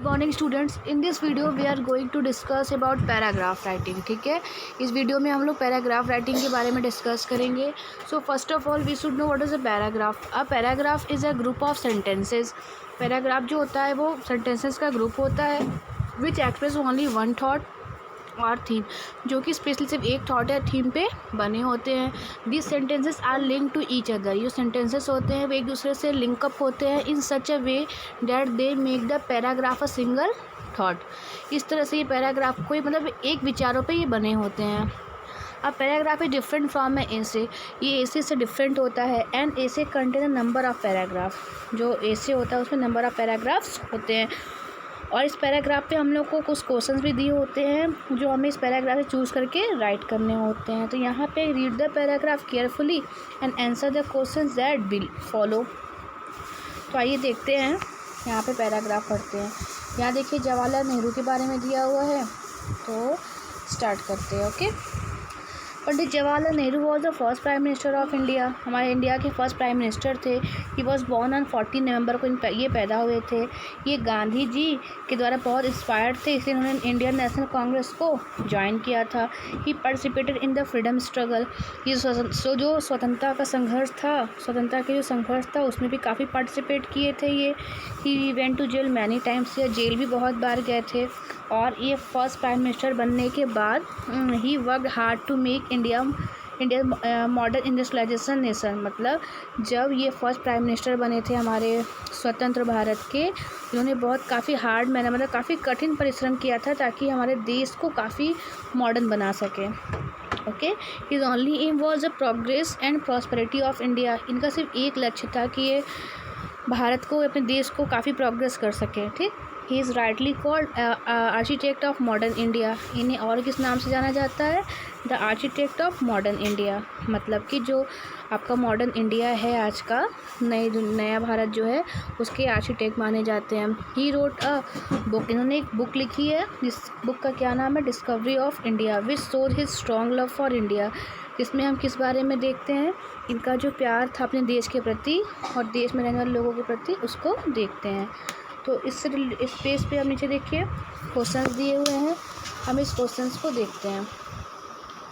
Morning students, in this video we are going to discuss about paragraph writing. ठीक है, इस video में हम लोग पैराग्राफ राइटिंग के बारे में डिस्कस करेंगे। So first of all we should know what is a paragraph. A paragraph is a group of sentences. Paragraph जो होता है वो सेंटेंसेस का ग्रुप होता है which express only one thought और थीम, जो कि स्पेशली सिर्फ एक थॉट या थीम पे बने होते हैं। This sentences are link to each other. ये सेंटेंसेस होते हैं वो एक दूसरे से लिंकअप होते हैं in such a way that they make the paragraph a single thought. इस तरह से ये पैराग्राफ कोई मतलब एक विचारों पे ये बने होते हैं। अब पैराग्राफ इज डिफरेंट फ्रॉम ए एसे। ये एसे से डिफरेंट होता है। And essay contain a number of paragraph. जो एसे होता है उसमें नंबर ऑफ पैराग्राफ्स होते हैं। और इस पैराग्राफ पे हम लोग को कुछ क्वेश्चंस भी दिए होते हैं जो हमें इस पैराग्राफ से चूज़ करके राइट करने होते हैं। तो यहाँ पे read the paragraph carefully and answer the questions that will follow. तो आइए देखते हैं, यहाँ पे पैराग्राफ पढ़ते हैं। यहाँ देखिए जवाहरलाल नेहरू के बारे में दिया हुआ है, तो स्टार्ट करते हैं। Okay, Pandit Jawaharlal Nehru was the first prime minister of India. हमारे इंडिया के फर्स्ट प्राइम मिनिस्टर थे। ही वॉज बॉर्न ऑन 14 नवंबर को ये पैदा हुए थे। ये गांधी जी के द्वारा बहुत इंस्पायर्ड थे, इसलिए उन्होंने इंडियन नेशनल कांग्रेस को ज्वाइन किया था। He participated in the freedom struggle. ये जो स्वतंत्रता का संघर्ष था, स्वतंत्रता के जो संघर्ष था उसमें भी काफ़ी पार्टिसिपेट किए थे ये। He went to jail many times. या जेल भी बहुत बार गए थे। और ये फर्स्ट प्राइम मिनिस्टर बनने के बाद he worked hard to make India modern industrialisation nation. मतलब जब ये फर्स्ट प्राइम मिनिस्टर बने थे हमारे स्वतंत्र भारत के, इन्होंने बहुत काफ़ी हार्ड मेहनत मतलब काफ़ी कठिन परिश्रम किया था ताकि हमारे देश को काफ़ी मॉडर्न बना सके। Okay, his only aim was the progress and prosperity of India. इनका सिर्फ एक लक्ष्य था कि ये भारत को, अपने देश को काफ़ी प्रोग्रेस कर सके। ठीक, he is rightly called architect of modern India. इन्हें और किस नाम से जाना जाता है? The architect of modern India. मतलब कि जो आपका मॉडर्न इंडिया है आज का, नया भारत जो है, उसके आर्किटेक्ट माने जाते हैं। He wrote a book. इन्होंने एक बुक लिखी है, जिस बुक का क्या नाम है? Discovery of India, which shows his strong love for India. जिसमें हम किस बारे में देखते हैं? इनका जो प्यार था अपने देश के प्रति और देश में रहने वाले लोगों के प्रति, उसको देखते हैं। तो इस पेज पे आप नीचे देखिए क्वेश्चंस दिए हुए हैं, हम इस क्वेश्चंस को देखते हैं।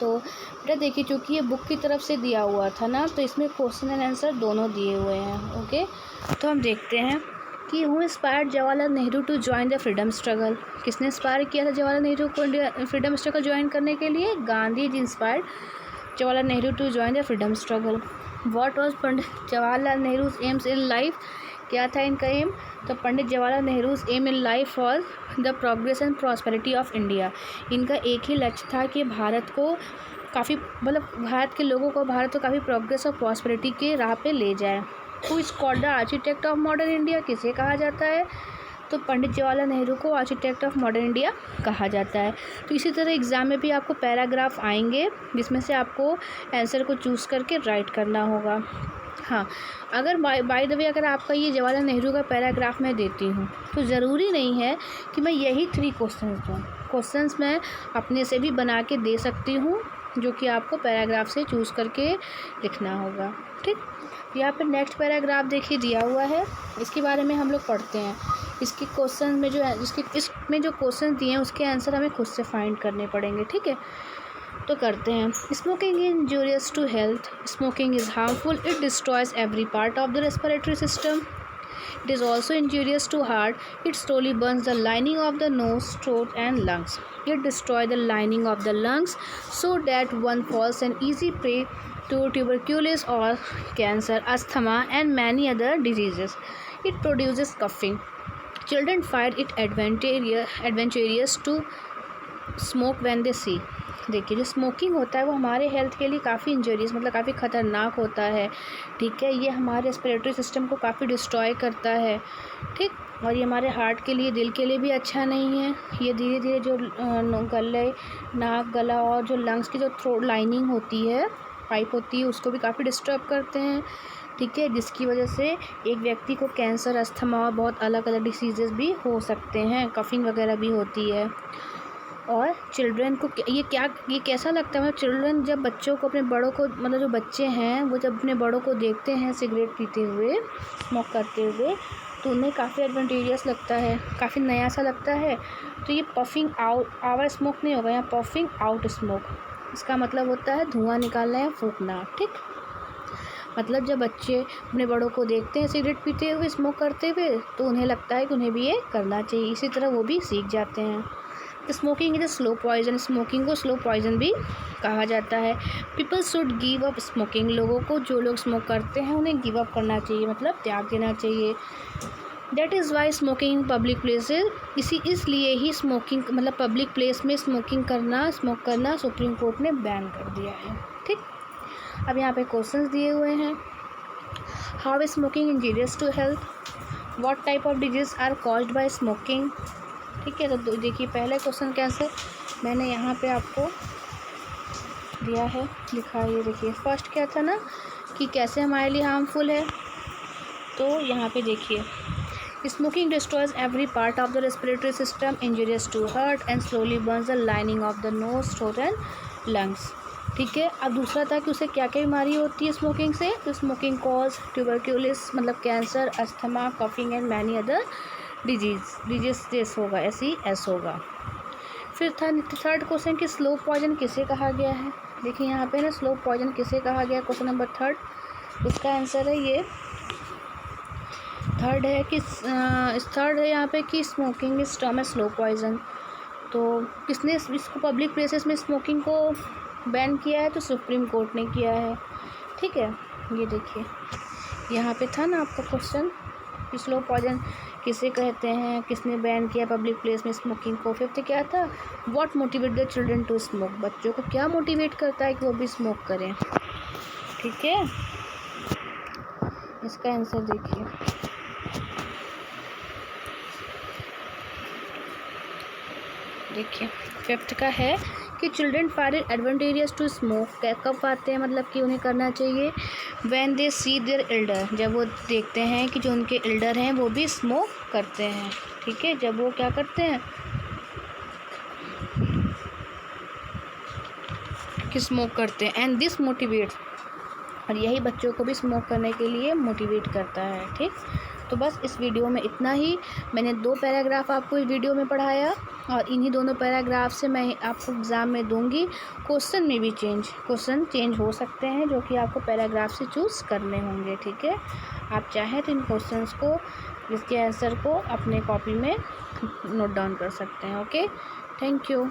तो बेटा देखिए, चूँकि ये बुक की तरफ से दिया हुआ था ना, तो इसमें क्वेश्चन एंड आंसर दोनों दिए हुए हैं। ओके, तो हम देखते हैं कि who inspired Jawaharlal Nehru to join the freedom struggle. किसने इंस्पायर किया था जवाहरलाल नेहरू को फ्रीडम स्ट्रगल ज्वाइन करने के लिए? Gandhi ji inspired Jawaharlal Nehru to join the freedom struggle. What was Pandit Jawaharlal Nehru's aims in life? क्या था इनका एम? तो Pandit Jawaharlal Nehru's aim in life was the progress and prosperity of India. इनका एक ही लक्ष्य था कि भारत को काफ़ी मतलब भारत के लोगों को भारत को काफ़ी प्रोग्रेस और प्रॉस्पेरिटी के राह पे ले जाए। Who is called the architect of modern India? किसे कहा जाता है? तो पंडित जवाहरलाल नेहरू को आर्किटेक्ट ऑफ मॉडर्न इंडिया कहा जाता है। तो इसी तरह एग्ज़ाम में भी आपको पैराग्राफ आएंगे जिसमें से आपको आंसर को चूज़ करके राइट करना होगा। हाँ, अगर बाय द वे अगर आपका ये जवाहरलाल नेहरू का पैराग्राफ मैं देती हूँ तो ज़रूरी नहीं है कि मैं यही 3 क्वेश्चंस दूँ। क्वेश्चंस मैं अपने से भी बना के दे सकती हूँ, जो कि आपको पैराग्राफ से चूज़ करके लिखना होगा। ठीक, यहाँ पे नेक्स्ट पैराग्राफ देखिए दिया हुआ है, इसके बारे में हम लोग पढ़ते हैं। इसके क्वेश्चन में जो है, इसमें जो क्वेश्चन दिए हैं उसके आंसर हमें खुद से फाइंड करने पड़ेंगे। ठीक है, तो करते हैं। Smoking is injurious to health. Smoking is harmful. It destroys every part of the respiratory system. It is also injurious to heart. It slowly burns the lining of the nose, throat and lungs. It destroys the lining of the lungs so that one falls an easy prey to tuberculosis or cancer, asthma and many other diseases. It produces coughing. Children find it adventurous to smoke when they see. देखिए, जो smoking होता है वो हमारे health के लिए काफ़ी injurious मतलब काफ़ी ख़तरनाक होता है। ठीक है, ये हमारे रेस्पिरेटरी सिस्टम को काफ़ी डिस्ट्रॉय करता है। ठीक, और ये हमारे हार्ट के लिए, दिल के लिए भी अच्छा नहीं है। ये धीरे धीरे जो गले, नाक, गला और जो लंग्स की जो थ्रोट लाइनिंग होती है, पाइप होती है, उसको भी काफ़ी डिस्टर्ब करते हैं। ठीक है, जिसकी वजह से एक व्यक्ति को कैंसर, अस्थमा और बहुत अलग अलग डिसीजेज़ भी हो सकते हैं। कफिंग वगैरह भी होती है। और चिल्ड्रन को ये कैसा लगता है? मतलब चिल्ड्रन जब बच्चों को, अपने बड़ों को, मतलब जो बच्चे हैं वो जब अपने बड़ों को देखते हैं सिगरेट पीते हुए, स्मोक करते हुए, तो उन्हें काफ़ी एडवांटेजियस लगता है, काफ़ी नया सा लगता है। तो ये पफिंग आवर स्मोक नहीं होगा, यहाँ पफिंग आउट स्मोक, इसका मतलब होता है धुआं निकालना या फूंकना। ठीक, मतलब जब बच्चे अपने बड़ों को देखते हैं सिगरेट पीते हुए, स्मोक करते हुए, तो उन्हें लगता है कि उन्हें भी ये करना चाहिए, इसी तरह वो भी सीख जाते हैं। Smoking is a slow poison, smoking को स्लो पॉइजन भी कहा जाता है। People should give up smoking, लोगों को, जो लोग स्मोक करते हैं उन्हें गिव अप करना चाहिए, मतलब त्याग देना चाहिए। That is why smoking public places, इसलिए ही स्मोकिंग मतलब पब्लिक प्लेस में स्मोक करना सुप्रीम कोर्ट ने बैन कर दिया है। ठीक, अब यहाँ पे क्वेश्चंस दिए हुए हैं। How is smoking injurious to health, what type of disease are caused by smoking. ठीक है, तो देखिए पहला क्वेश्चन कैसे मैंने यहाँ पे आपको दिया है, लिखा है, ये देखिए फर्स्ट क्या था ना कि कैसे हमारे लिए हार्मफुल है। तो यहाँ पे देखिए, smoking destroys every part of the respiratory system, injurious to heart and slowly burns the lining of the nose, throat and lungs. ठीक है, अब दूसरा था कि उसे क्या क्या बीमारी होती है स्मोकिंग से। तो स्मोकिंग कॉज ट्यूबरक्यूलिस मतलब cancer, asthma, coughing and many other disease होगा, एस होगा। फिर था थर्ड क्वेश्चन कि स्लो पॉइजन किसे कहा गया है। देखिए यहाँ पे ना स्लो पॉइजन किसे कहा गया, क्वेश्चन नंबर थर्ड, उसका आंसर है ये थर्ड है कि थर्ड है यहाँ पे कि smoking is term a slow poison. तो किसने इसको पब्लिक प्लेसेस में स्मोकिंग को बैन किया है, तो सुप्रीम कोर्ट ने किया है। ठीक है, ये देखिए यहाँ पे था ना आपका क्वेश्चन कि स्लो पॉइजन किसे कहते हैं, किसने बैन किया पब्लिक प्लेस में स्मोकिंग को। फिफ्थ क्या था, what motivate the children to smoke, बच्चों को क्या मोटिवेट करता है कि वो भी स्मोक करें। ठीक है, इसका आंसर देखिए, फिफ्थ का है कि children find it advantageous to smoke, कब पाते हैं मतलब कि उन्हें करना चाहिए, when they see their elder, जब वो देखते हैं कि जो उनके एल्डर हैं वो भी स्मोक करते हैं। ठीक है, जब वो क्या करते हैं कि स्मोक करते हैं, एंड दिस मोटिवेट, और यही बच्चों को भी स्मोक करने के लिए मोटिवेट करता है। ठीक, तो बस इस वीडियो में इतना ही। मैंने 2 पैराग्राफ आपको इस वीडियो में पढ़ाया, और इन्हीं दोनों पैराग्राफ से मैं आपको एग्ज़ाम में दूंगी। क्वेश्चन में भी क्वेश्चन चेंज हो सकते हैं, जो कि आपको पैराग्राफ से चूज़ करने होंगे। ठीक है, आप चाहें तो इन क्वेश्चंस को, इसके आंसर को अपने कॉपी में नोट डाउन कर सकते हैं। Okay, thank you.